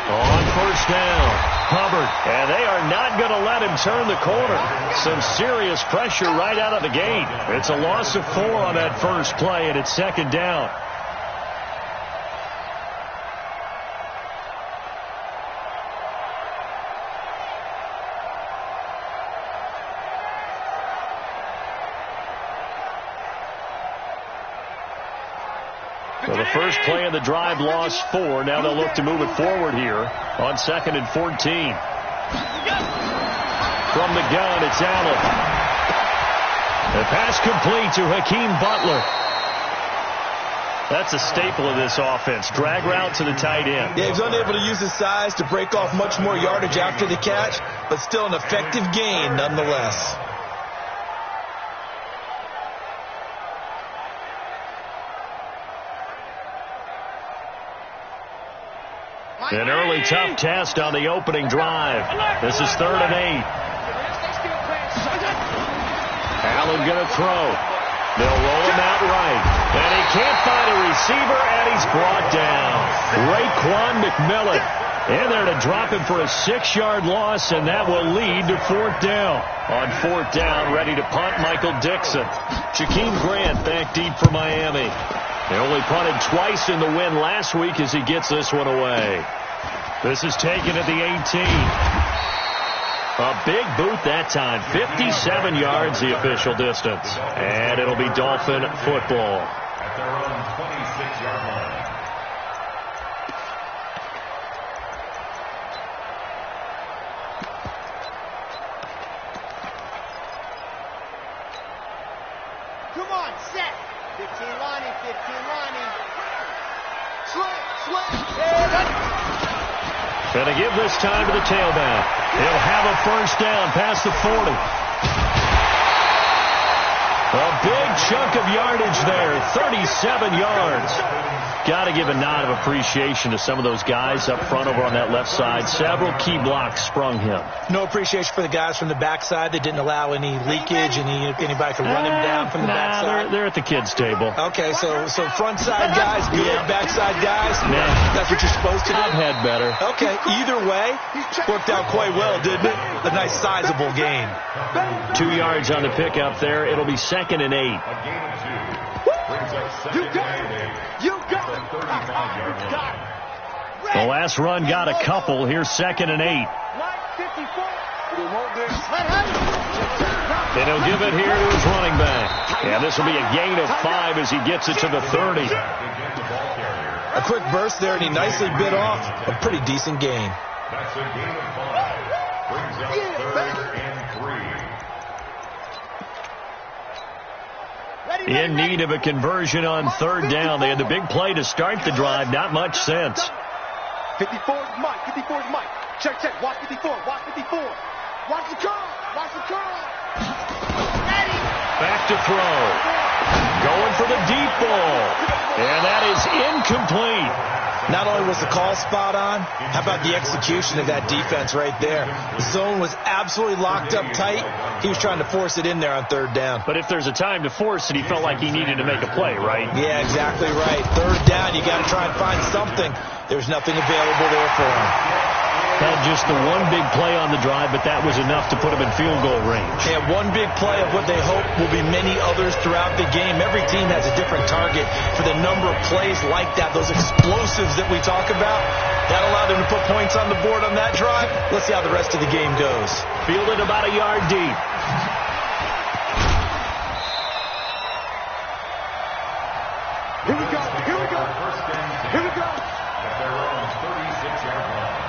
On first down, Hubbard. And they are not going to let him turn the corner. Some serious pressure right out of the gate. It's a loss of 4 on that first play, and it's second down. So the first play of the drive lost 4. Now they'll look to move it forward here on 2nd and 14. From the gun, it's Allen. The pass complete to Hakeem Butler. That's a staple of this offense. Drag route to the tight end. Yeah, he's unable to use his size to break off much more yardage after the catch, but still an effective gain nonetheless. An early tough test on the opening drive. This is 3rd and 8. Allen going to throw. They'll roll him out right. And he can't find a receiver, and he's brought down. Raekwon McMillan in there to drop him for a 6-yard loss, and that will lead to 4th down. On 4th down, ready to punt, Michael Dixon. Jakeem Grant back deep for Miami. They only punted twice in the win last week as he gets this one away. This is taken at the 18. A big boot that time. 57 yards the official distance. And it'll be Dolphin football. At their own 26-yard line. Come on, set. 15 lining, 15 lining. Going to give this time to the tailback. He'll have a first down past the 40. A big chunk of yardage there, 37 yards. Got to give a nod of appreciation to some of those guys up front over on that left side. Several key blocks sprung him. No appreciation for the guys from the backside that didn't allow any leakage, anybody could run him down from the backside. They're at the kids' table. Okay, so front side guys, good. Backside guys, that's what you're supposed to do. I've had better. Okay, either way, worked out quite well, didn't it? A nice sizable gain. 2 yards on the pickup there. It'll be 2nd and 8. A gain of 2. Brings up 2nd and 8. You got it. 35-yard line. The last run got a couple. Here's 2nd and 8. And he'll give it here to his running back. And this will be a gain of 5 as he gets it to the 30. A quick burst there, and he nicely bit off a pretty decent gain. That's a gain of 5. Brings up 3rd and 3. In need of a conversion on 3rd down. They had the big play to start the drive. Not much sense. 54 is Mike. 54 is Mike. Check, check. Watch 54. Watch 54. Watch the curl. Watch the curl. Back to throw. Going for the deep ball. And that is incomplete. Not only was the call spot on, how about the execution of that defense right there? The zone was absolutely locked up tight. He was trying to force it in there on 3rd down. But if there's a time to force it, he felt like he needed to make a play, right? Yeah, exactly right. 3rd down, you got to try and find something. There's nothing available there for him. Had just the one big play on the drive, but that was enough to put him in field goal range. Yeah, one big play of what they hope will be many others throughout the game. Every team has a different target for the number of plays like that, those explosives that we talk about. That allowed them to put points on the board on that drive. Let's see how the rest of the game goes. Fielded about a yard deep. Here we go. Here we go. Here we go. At their own 36-yard line.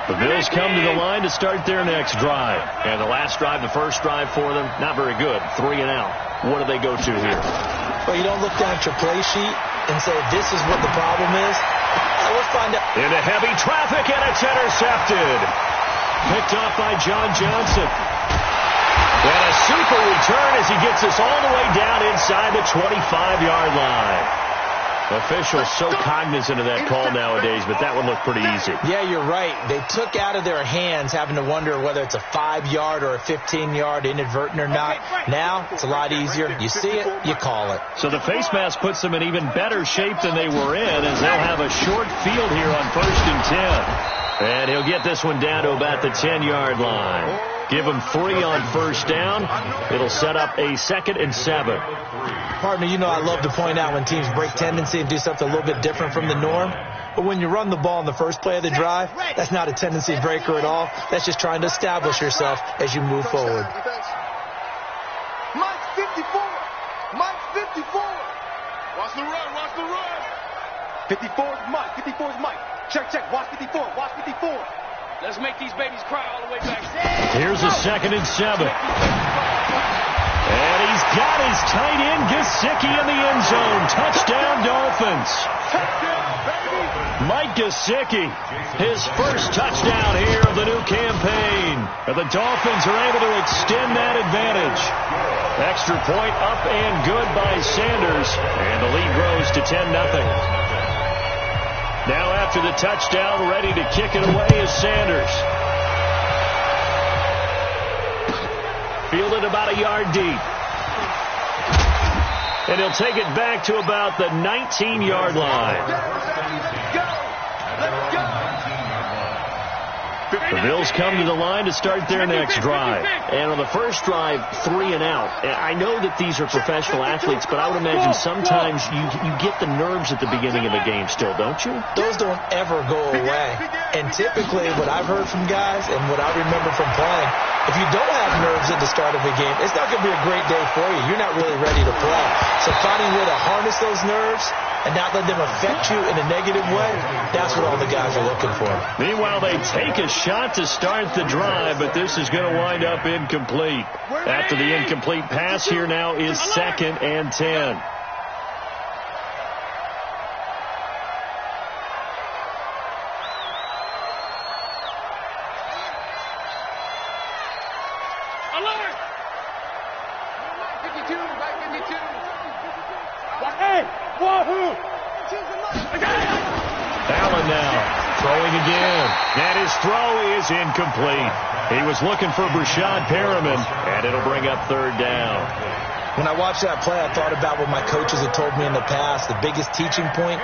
The Bills come to the line to start their next drive. And the last drive, the first drive for them, not very good. 3 and out. What do they go to here? Well, you don't look down at your play sheet and say, this is what the problem is. Let's find out. Into heavy traffic, and it's intercepted. Picked off by John Johnson. And a super return as he gets us all the way down inside the 25-yard line. Officials so cognizant of that call nowadays, but that one looked pretty easy. Yeah, you're right. They took out of their hands having to wonder whether it's a 5-yard or a 15-yard inadvertent or not. Now, it's a lot easier. You see it, you call it. So the face mask puts them in even better shape than they were in, as they'll have a short field here on 1st and 10. And he'll get this one down to about the 10-yard line. Give him 3 on 1st down. It'll set up a 2nd and 7. Partner, you know I love to point out when teams break tendency and do something a little bit different from the norm. But when you run the ball in the first play of the drive, that's not a tendency breaker at all. That's just trying to establish yourself as you move forward. Mike 54. Mike 54. Watch the run. Watch the run. 54 is Mike. 54 is Mike. Check, check. Watch 54. Watch 54. Let's make these babies cry all the way back. Here's a 2nd and 7. And he's got his tight end, Gesicki, in the end zone. Touchdown, Dolphins. Mike Gesicki, his first touchdown here of the new campaign. And the Dolphins are able to extend that advantage. Extra point up and good by Sanders. And the lead grows to 10-0. Now after the touchdown, ready to kick it away is Sanders. Fielded about a yard deep. And he'll take it back to about the 19-yard line. The Bills come to the line to start their next drive. And on the first drive, 3 and out. I know that these are professional athletes, but I would imagine sometimes you get the nerves at the beginning of a game still, don't you? Those don't ever go away. And typically what I've heard from guys and what I remember from playing, if you don't have nerves at the start of a game, it's not going to be a great day for you. You're not really ready to play. So finding a way to harness those nerves and not let them affect you in a negative way, that's what all the guys are looking for. Meanwhile, they take a shot to start the drive, but this is going to wind up incomplete. After the incomplete pass, here now is 2nd and 10. Allen now throwing again. And his throw is incomplete. He was looking for Brashad Perriman, and it'll bring up 3rd down. When I watched that play, I thought about what my coaches had told me in the past. The biggest teaching point,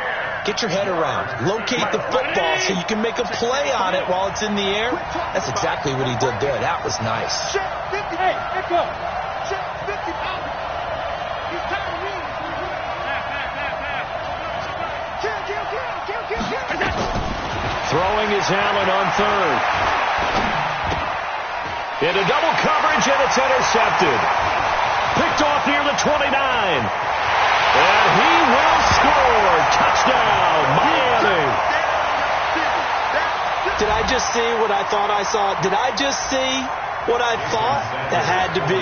get your head around. Locate the football so you can make a play on it while it's in the air. That's exactly what he did there. That was nice. Hey, let's go. Check 50 out. He's tired of winning. Kill. Throwing is Allen on 3rd. Into double coverage, and it's intercepted. Picked off near the 29. And he will score. Touchdown, Miami. Did I just see what I thought I saw? Did I just see what I thought? That had to be.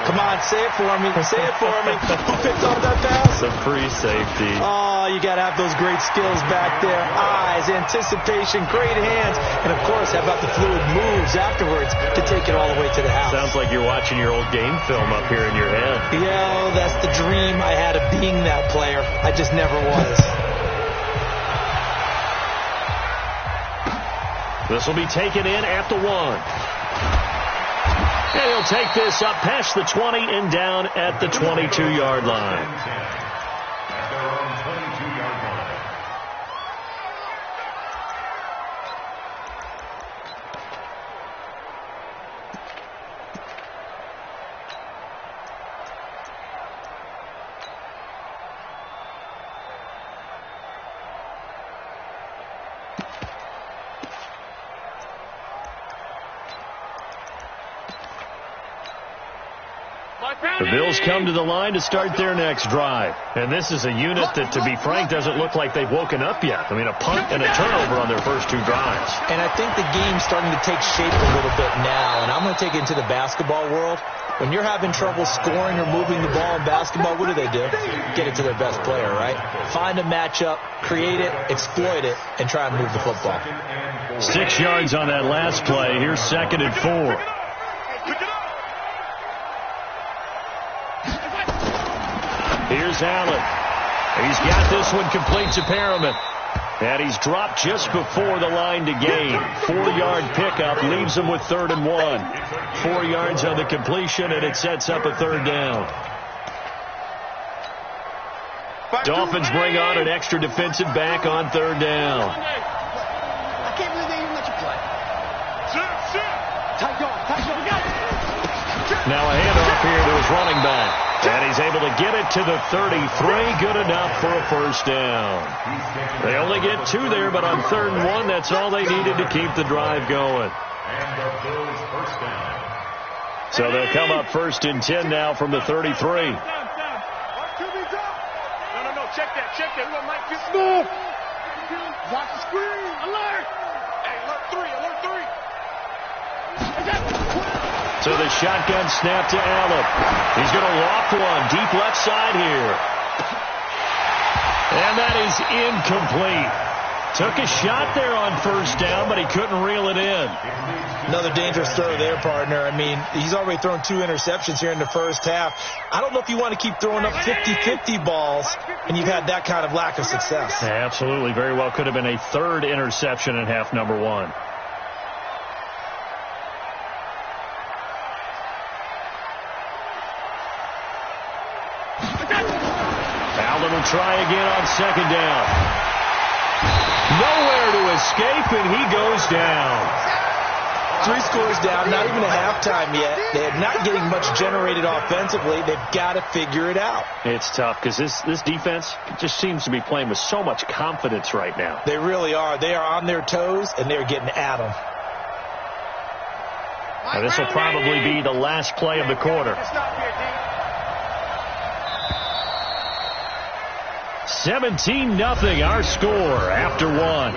Come on, say it for me. Say it for me. Who picked off that pass? It's a free safety. Oh, you got to have those great skills back there. Eyes, anticipation, great hands. And, of course, how about the fluid moves afterwards to take it all the way to the house? Sounds like you're watching your old game film up here in your head. Yeah, that's the dream I had of being that player. I just never was. This will be taken in at the 1. And he'll take this up past the 20 and down at the 22-yard line. The Bills come to the line to start their next drive. And this is a unit that, to be frank, doesn't look like they've woken up yet. I mean, a punt and a turnover on their first 2 drives. And I think the game's starting to take shape a little bit now. And I'm going to take it into the basketball world. When you're having trouble scoring or moving the ball in basketball, what do? Get it to their best player, right? Find a matchup, create it, exploit it, and try and move the football. 6 yards on that last play. Here's 2nd and 4. Here's Allen. He's got this one complete to Perriman. And he's dropped just before the line to gain. 4-yard pickup leaves him with 3rd and 1. 4 yards on the completion, and it sets up a 3rd down. Dolphins bring on an extra defensive back on 3rd down. I can't believe they even let you play. Tight dog. Now a handoff here to his running back. And he's able to get it to the 33. Good enough for a 1st down. They only get 2 there, but on 3rd and 1, that's all they needed to keep the drive going. So they'll come up 1st and 10 now from the 33. No. Check that. We want Mike get smooth. Watch the screen. Alert. Hey, alert 3. So the shotgun snap to Allen. He's going to loft one deep left side here. And that is incomplete. Took a shot there on 1st down, but he couldn't reel it in. Another dangerous throw there, partner. I mean, he's already thrown 2 interceptions here in the first half. I don't know if you want to keep throwing up 50-50 balls, and you've had that kind of lack of success. Yeah, absolutely. Very well could have been a 3rd interception in half number 1. Allen will try again on 2nd down. Nowhere to escape, and he goes down. 3 scores down, not even a halftime yet. They're not getting much generated offensively. They've got to figure it out. It's tough because this defense just seems to be playing with so much confidence right now. They really are. They are on their toes, and they're getting at them. Now, this will probably be the last play of the quarter. 17-0 our score after 1.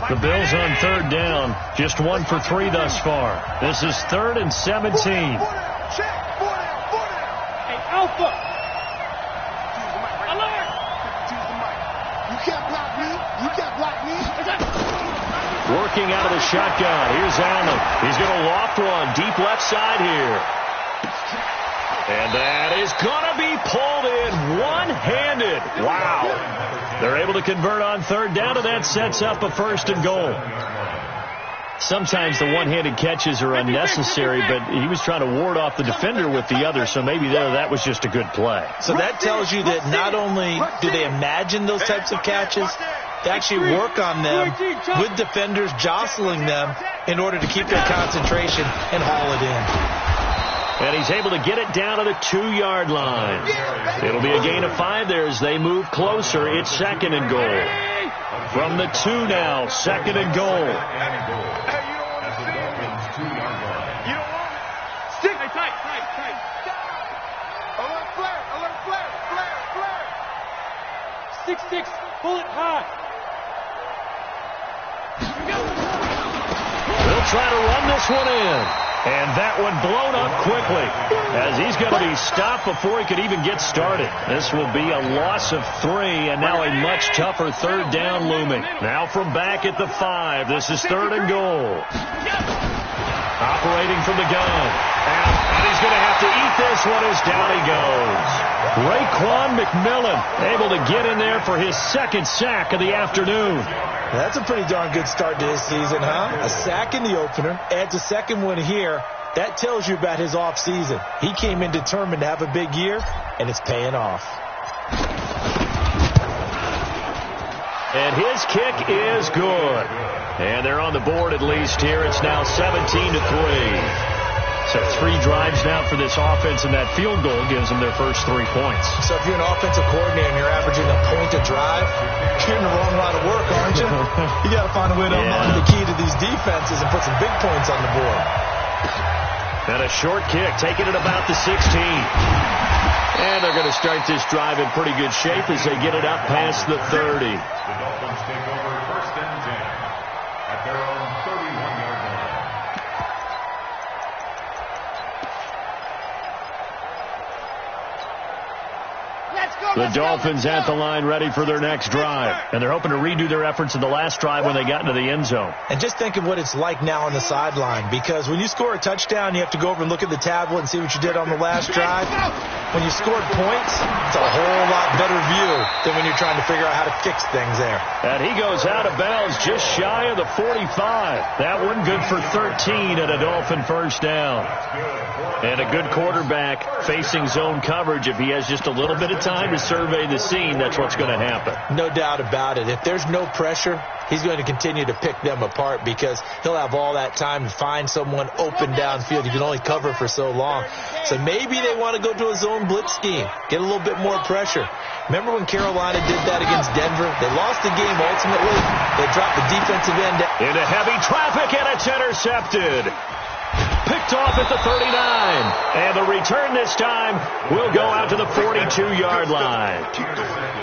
The Bills on 3rd down, just 1 for 3 thus far. This is 3rd and 17. Hey, Alpha. Alert. You can't block me. Working out of the shotgun. Here's Allen. He's going to loft one deep left side here. And that is going to be pulled in one-handed. Wow. They're able to convert on 3rd down, and that sets up a 1st and goal. Sometimes the one-handed catches are unnecessary, but he was trying to ward off the defender with the other, so maybe that was just a good play. So that tells you that not only do they imagine those types of catches, they actually work on them with defenders jostling them in order to keep their concentration and haul it in. And he's able to get it down to the 2-yard line. It'll be a gain of 5 there as they move closer. It's 2nd and goal. From the 2 now, 2nd and goal. Stick. Tight. Alert flare. 6-6, pull it high. They'll try to run this one in. And that one blown up quickly as he's going to be stopped before he could even get started. This will be a loss of 3, and now a much tougher 3rd down looming. Now from back at the 5, this is 3rd and goal. Operating from the gun. And he's going to have to eat this one as down he goes. Raekwon McMillan able to get in there for his 2nd sack of the afternoon. That's a pretty darn good start to his season, huh? A sack in the opener, adds a 2nd one here. That tells you about his offseason. He came in determined to have a big year, and it's paying off. And his kick is good. And they're on the board at least here. It's now 17-3. So 3 drives now for this offense, and that field goal gives them their first 3 points. So if you're an offensive coordinator and you're averaging a point a drive, you're in the wrong line of work, aren't you? You got to find a way to unlock the key to these defenses and put some big points on the board. And a short kick, taking it about the 16. And they're going to start this drive in pretty good shape as they get it up past the 30. The Dolphins take over 1st and 10 at their own 31-yard line. The Dolphins at the line ready for their next drive. And they're hoping to redo their efforts in the last drive when they got into the end zone. And just think of what it's like now on the sideline, because when you score a touchdown, you have to go over and look at the tablet and see what you did on the last drive. When you scored points, it's a whole lot better view than when you're trying to figure out how to fix things there. And he goes out of bounds just shy of the 45. That one good for 13 and a Dolphin first down. And a good quarterback facing zone coverage. If he has just a little bit of time to survey the scene, that's what's going to happen. No doubt about it. If there's no pressure, he's going to continue to pick them apart because he'll have all that time to find someone open downfield. You can only cover for so long. So maybe they want to go to a zone blitz scheme, get a little bit more pressure. Remember when Carolina did that against Denver? They lost the game ultimately. They dropped the defensive end into heavy traffic, and it's intercepted. Picked off at the 39. And the return this time will go out to the 42-yard line.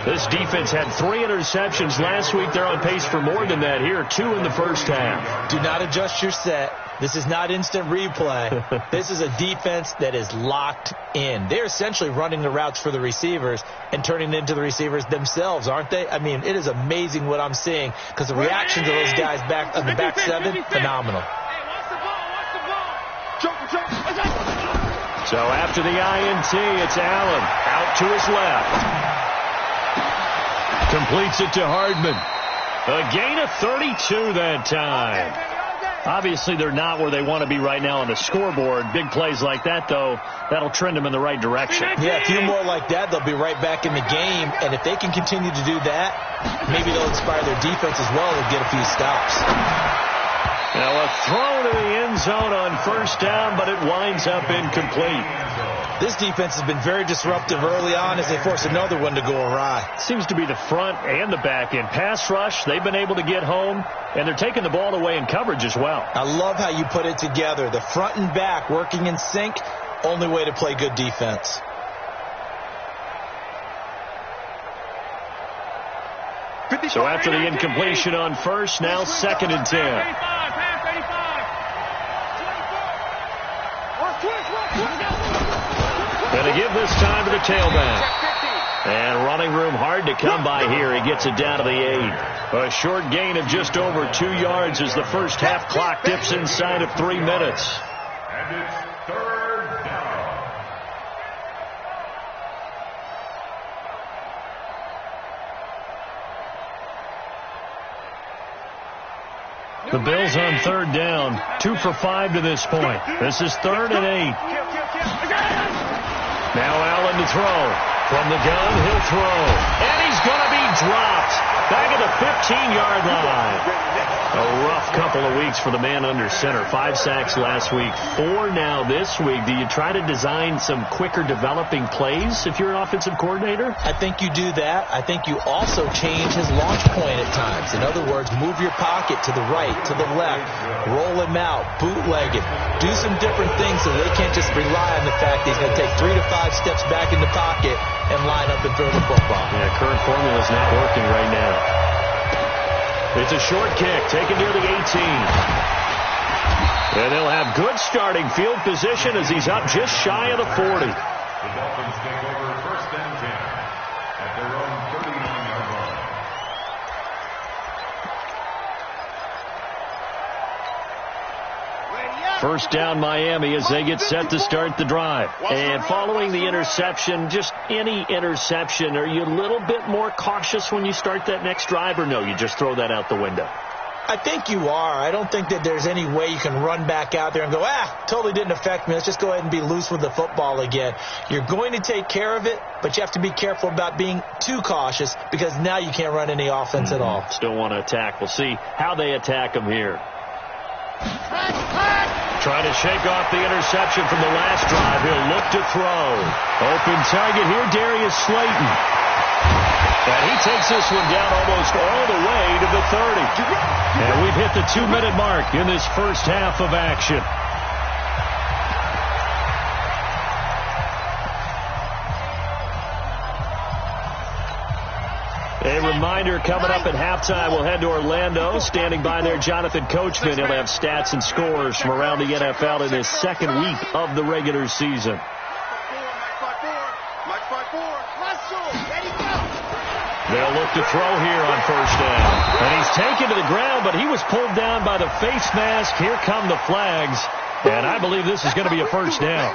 This defense had 3 interceptions last week. They're on pace for more than that here, 2 in the first half. Do not adjust your set. This is not instant replay. This is a defense that is locked in. They're essentially running the routes for the receivers and turning it into the receivers themselves, aren't they? I mean, it is amazing what I'm seeing because the reaction to those guys back on the back 7, phenomenal. So after the INT, it's Allen out to his left. Completes it to Hardman. A gain of 32 that time. Obviously, they're not where they want to be right now on the scoreboard. Big plays like that, though, that'll trend them in the right direction. Yeah, a few more like that, they'll be right back in the game. And if they can continue to do that, maybe they'll inspire their defense as well and get a few stops. Now a throw to the end zone on first down, but it winds up incomplete. This defense has been very disruptive early on as they force another one to go awry. Seems to be the front and the back end. Pass rush, they've been able to get home, and they're taking the ball away in coverage as well. I love how you put it together. The front and back working in sync, only way to play good defense. So after the incompletion on first, now 2nd and 10. Going to give this time to the tailback. And running room hard to come by here. He gets it down to the 8. A short gain of just over 2 yards as the first half clock dips inside of 3 minutes. And it's 3rd down. The Bills on 3rd down. 2 for 5 to this point. This is 3rd and 8. Now Allen to throw. From the gun, he'll throw. And he's going to be dropped. Back at the 15-yard line. A rough couple of weeks for the man under center. 5 sacks last week, 4 now this week. Do you try to design some quicker developing plays if you're an offensive coordinator? I think you do that. I think you also change his launch point at times. In other words, move your pocket to the right, to the left, roll him out, bootleg it. Do some different things so they can't just rely on the fact that he's going to take 3 to 5 steps back in the pocket and line up and throw the football. Yeah, current formula is not working right now. It's a short kick, taken near the 18. And they'll have good starting field position as he's up just shy of the 40. The Dolphins take over 1st and 10 at their own 39-yard line. First down Miami as they get set to start the drive. And following the interception, just any interception, are you a little bit more cautious when you start that next drive, or no, you just throw that out the window? I think you are. I don't think that there's any way you can run back out there and go, totally didn't affect me. Let's just go ahead and be loose with the football again. You're going to take care of it, but you have to be careful about being too cautious because now you can't run any offense at all. Still want to attack. We'll see how they attack them here. Trying to shake off the interception from the last drive. He'll look to throw. Open target here, Darius Slayton. And he takes this one down almost all the way to the 30. And we've hit the 2-minute mark in this first half of action. A reminder, coming up at halftime, we'll head to Orlando. Standing by there, Jonathan Coachman. He'll have stats and scores from around the NFL in his 2nd week of the regular season. Max 5-4. They'll look to throw here on first down. And he's taken to the ground, but he was pulled down by the face mask. Here come the flags. And I believe this is going to be a first down.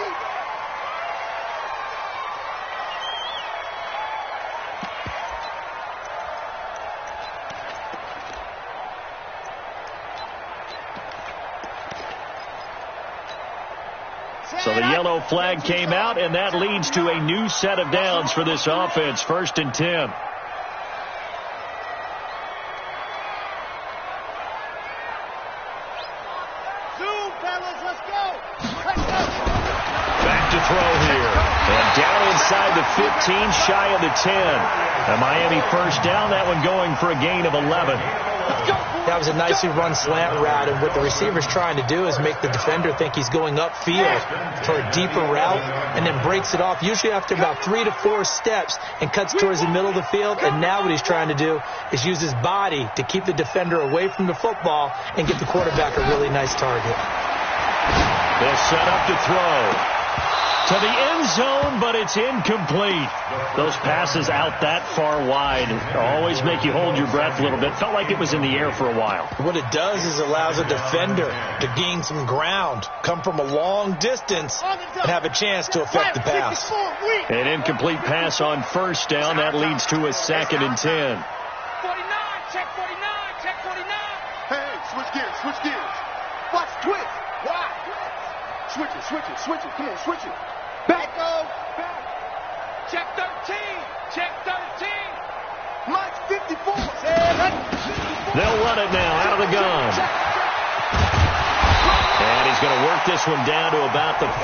So the yellow flag came out, and that leads to a new set of downs for this offense. 1st and 10. Back to throw here. And down inside the 15, shy of the 10. A Miami first down, that one going for a gain of 11. That was a nicely run slant route, and what the receiver's trying to do is make the defender think he's going upfield for a deeper route, and then breaks it off, usually after about 3 to 4 steps, and cuts towards the middle of the field. And now what he's trying to do is use his body to keep the defender away from the football and get the quarterback a really nice target. They'll set up to throw to the end zone, but it's incomplete. Those passes out that far wide always make you hold your breath a little bit. Felt like it was in the air for a while. What it does is allows a defender to gain some ground, come from a long distance, and have a chance to affect the pass. An incomplete pass on first down. That leads to a 2nd and 10. 49, check 49, check 49. Hey, switch gears. Watch, twist. Why? Switch it. Come on, switch it. Back. Check 13. Mike's 54. They'll run it now out of the gun. And he's going to work this one down to about the 5.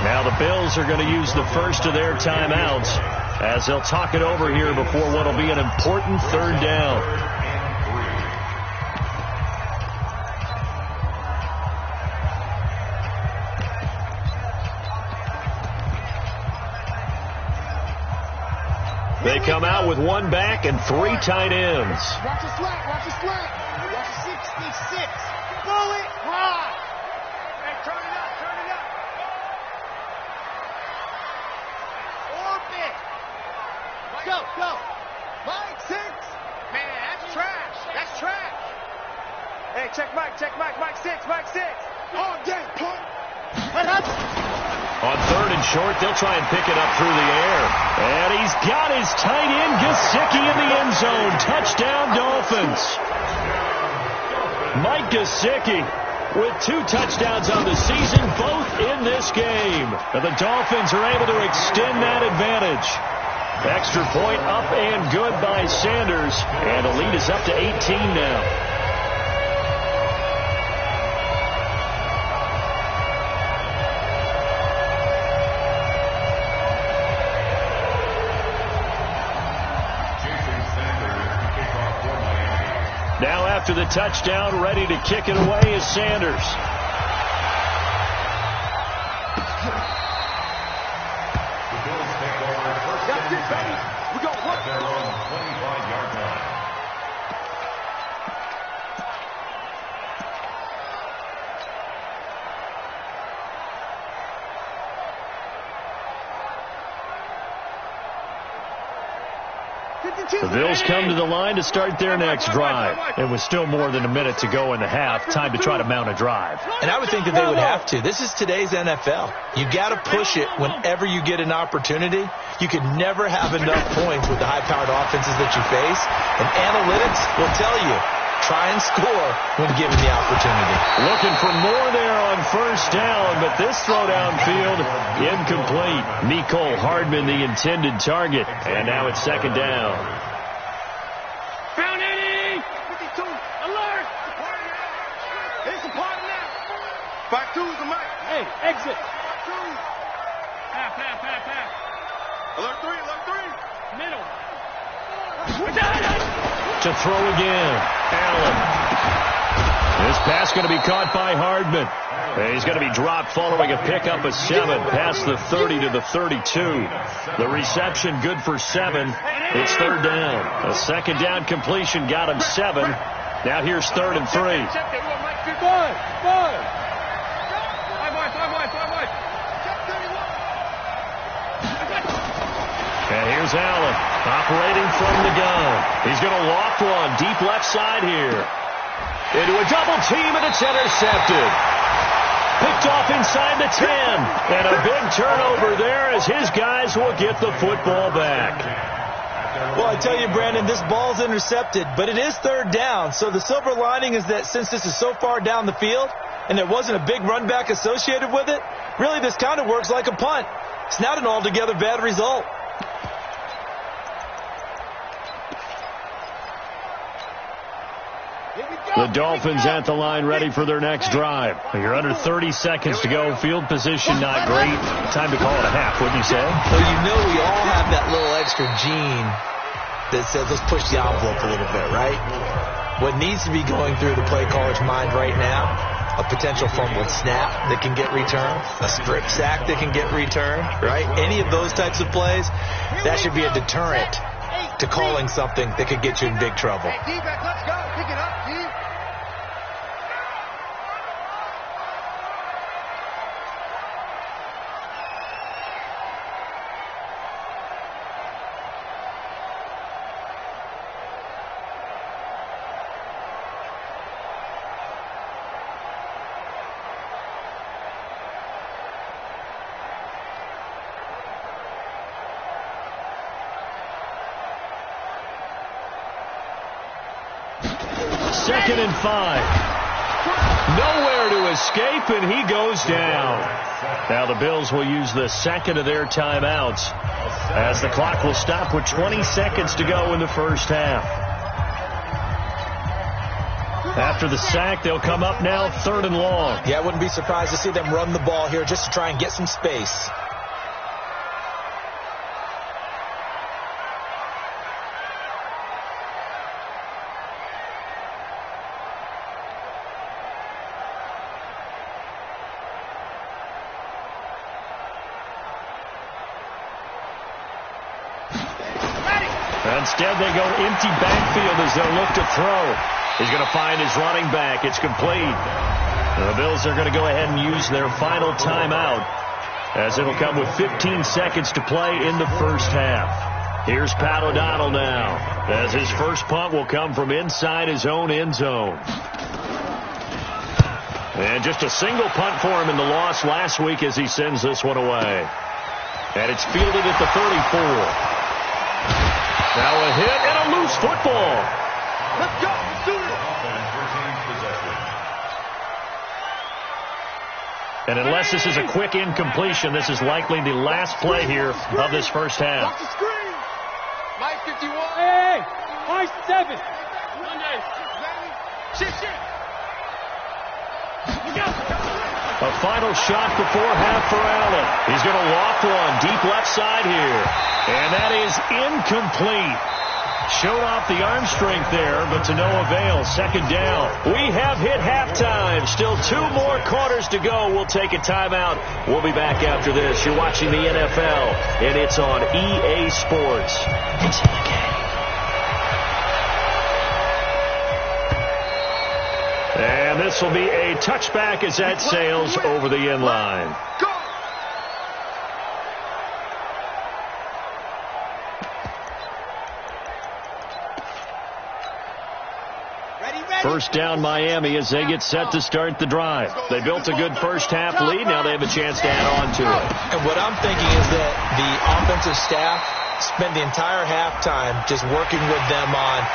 Now the Bills are going to use the first of their timeouts as they'll talk it over here before what will be an important 3rd down. They come out with 1 back and 3 tight ends. Watch the slack. Watch the 66. Pull it. Ride. Hey, turn it up. Orbit. Go. Mike, 6. Man, that's trash. Hey, check Mike. Mike 6. All day, punt. On 3rd and short, they'll try and pick it up through the air. And he's got his tight end, Gesicki, in the end zone. Touchdown, Dolphins. Mike Gesicki with 2 touchdowns on the season, both in this game. And the Dolphins are able to extend that advantage. Extra point up and good by Sanders. And the lead is up to 18 now. Now after the touchdown, ready to kick it away is Sanders. The Bills take over 1st and 10. We go at their own 25-yard line. The Bills come to the line to start their next drive. And with still more than a minute to go in the half, time to try to mount a drive. And I would think that they would have to. This is today's NFL. You got to push it whenever you get an opportunity. You can never have enough points with the high-powered offenses that you face. And analytics will tell you, try and score when given the opportunity. Looking for more there on first down, but this throw downfield incomplete. Mecole Hardman, the intended target. And now it's 2nd down. Found Eddie! 52, alert! It's a party now. 5-2's the mic. Hey, exit. 5-2. Pass. Alert 3. Middle. To throw again. Allen. This pass going to be caught by Hardman. He's going to be dropped following a pickup of 7 past the 30 to the 32. The reception good for 7. It's 3rd down. A 2nd down completion got him 7. Now here's 3rd and 3. Here's Allen, operating from the gun. He's going to loft one deep left side here. Into a double team, and it's intercepted. Picked off inside the 10. And a big turnover there as his guys will get the football back. Well, I tell you, Brandon, this ball's intercepted, but it is third down. So the silver lining is that since this is so far down the field and there wasn't a big run back associated with it, really this kind of works like a punt. It's not an altogether bad result. The Dolphins at the line ready for their next drive. You're under 30 seconds to go. Field position not great. Time to call it a half, wouldn't you say? Well, you know we all have that little extra gene that says let's push the envelope a little bit, right? What needs to be going through the play caller's mind right now, a potential fumbled snap that can get returned, a strip sack that can get returned, right? Any of those types of plays, that should be a deterrent to calling something that could get you in big trouble. Hey, defense, let's go. Pick it up, D. Second and 5. Nowhere to escape, and he goes down. Now the Bills will use the second of their timeouts as the clock will stop with 20 seconds to go in the first half. After the sack, they'll come up now third and long. Yeah, I wouldn't be surprised to see them run the ball here just to try and get some space. Instead, they go empty backfield as they'll look to throw. He's going to find his running back. It's complete. The Bills are going to go ahead and use their final timeout as it'll come with 15 seconds to play in the first half. Here's Pat O'Donnell now as his first punt will come from inside his own end zone. And just a single punt for him in the loss last week as he sends this one away. And it's fielded at the 34. Now a hit and a loose football. Let's go. Let's do it. And unless this is a quick incompletion, this is likely the last play here of this first half. Watch the screen. Mike 51. Hey, Mike 7. Shit. A final shot before half for Allen. He's going to loft one deep left side here. And that is incomplete. Showed off the arm strength there, but to no avail. Second down. We have hit halftime. Still 2 more quarters to go. We'll take a timeout. We'll be back after this. You're watching the NFL, and it's on EA Sports. It's in the game. And this will be a touchback as that sails over the end line. First down Miami as they get set to start the drive. They built a good first half lead. Now they have a chance to add on to it. And what I'm thinking is that the offensive staff spend the entire halftime just working with them on,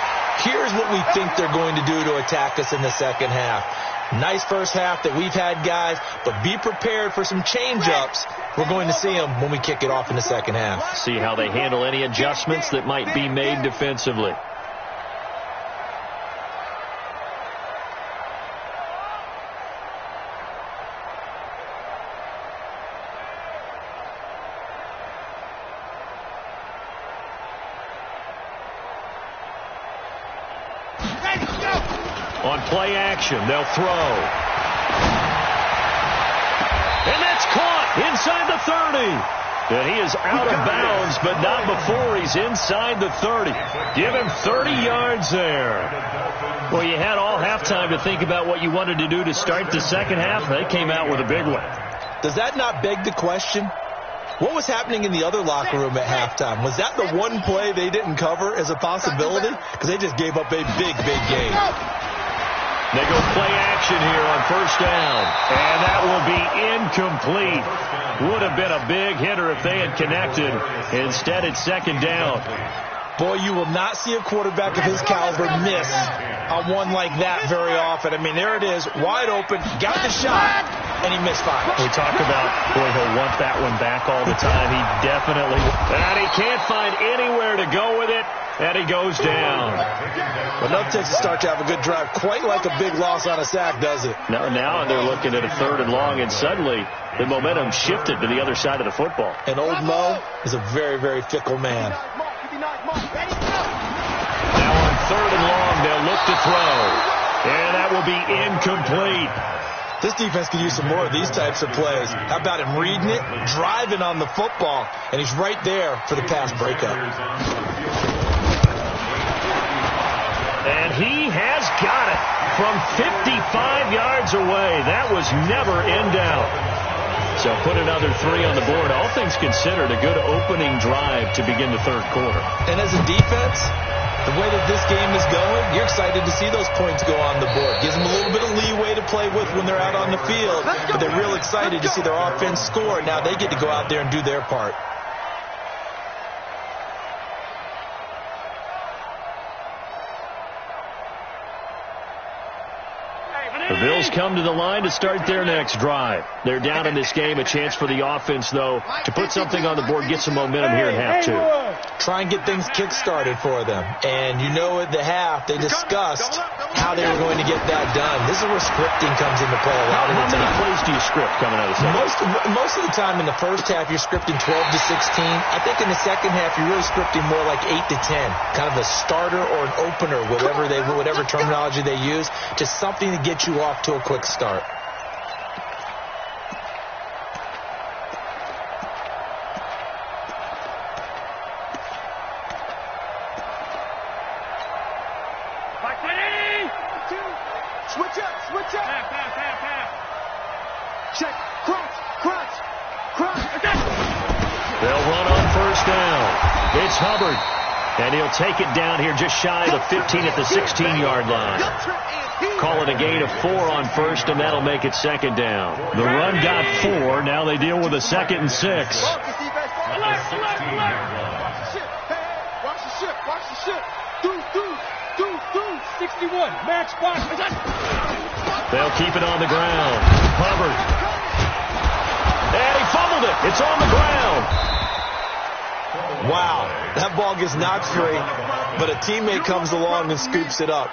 here's what we think they're going to do to attack us in the second half. Nice first half that we've had, guys, but be prepared for some change-ups. We're going to see them when we kick it off in the second half. See how they handle any adjustments that might be made defensively. On play action, they'll throw. And that's caught inside the 30. And he is out of bounds, but not before he's inside the 30. Give him 30 yards there. Well, you had all halftime to think about what you wanted to do to start the second half. They came out with a big one. Does that not beg the question? What was happening in the other locker room at halftime? Was that the one play they didn't cover as a possibility? Because they just gave up a big game. They go play action here on first down. And that will be incomplete. Would have been a big hitter if they had connected. Instead, it's second down. Boy, you will not see a quarterback of his caliber miss on one like that very often. I mean, there it is, wide open, got the shot, and he misfired. We talk about, boy, he'll want that one back all the time. He definitely, and he can't find anywhere to go with it, and he goes down. Well, no Texas start to have a good drive, quite like a big loss on a sack, does it? Now they're looking at a 3rd and long, and suddenly the momentum shifted to the other side of the football. And old Mo is a very, very fickle man. Now on 3rd and long, they'll look to throw. And that will be incomplete. This defense could use some more of these types of plays. How about him reading it, driving on the football, and he's right there for the pass breakup. And he has got it from 55 yards away. That was never in doubt. So put another 3 on the board. All things considered, a good opening drive to begin the 3rd quarter. And as a defense, the way that this game is going, you're excited to see those points go on the board. Gives them a little bit of leeway to play with when they're out on the field. But they're real excited to see their offense score. Now they get to go out there and do their part. The Bills come to the line to start their next drive. They're down in this game. A chance for the offense, though, to put something on the board, get some momentum here in half 2. Try and get things kick-started for them. And you know at the half, they discussed how they were going to get that done. This is where scripting comes into play a lot of the time. How many plays do you script coming out of the second? Most of the time in the first half, you're scripting 12 to 16. I think in the second half, you're really scripting more like 8 to 10. Kind of a starter or an opener, whatever terminology they use. Just something to get you off to a quick start. Switch up. Pass. Check. Crunch. They'll run on first down. It's Hubbard. And he'll take it down here just shy of the 15 at the 16-yard line. Call it a gain of 4 on first, and that'll make it second down. The run got 4. Now they deal with a 2nd and 6. Watch the ship. Do. 61. Max box. They'll keep it on the ground. Hubbard. And he fumbled it. It's on the ground. Wow, that ball gets knocked free, but a teammate comes along and scoops it up.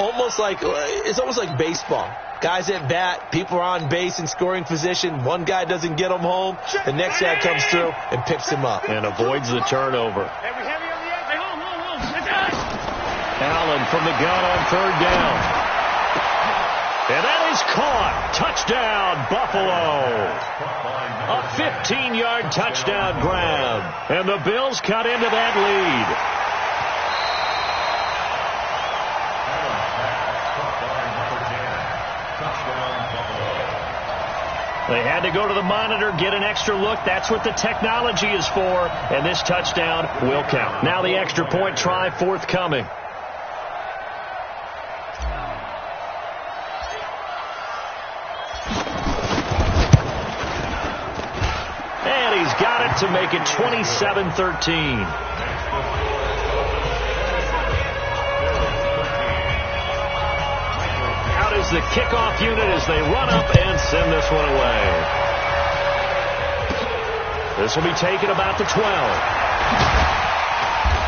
It's almost like baseball. Guys at bat, people are on base in scoring position. One guy doesn't get him home. The next guy comes through and picks him up. And avoids the turnover. Allen from the gun on 3rd down. And that is caught. Touchdown, Buffalo. A 15-yard touchdown grab. And the Bills cut into that lead. They had to go to the monitor, get an extra look. That's what the technology is for. And this touchdown will count. Now the extra point try forthcoming. And he's got it to make it 27-13. Is the kickoff unit as they run up and send this one away. This will be taken about the 12.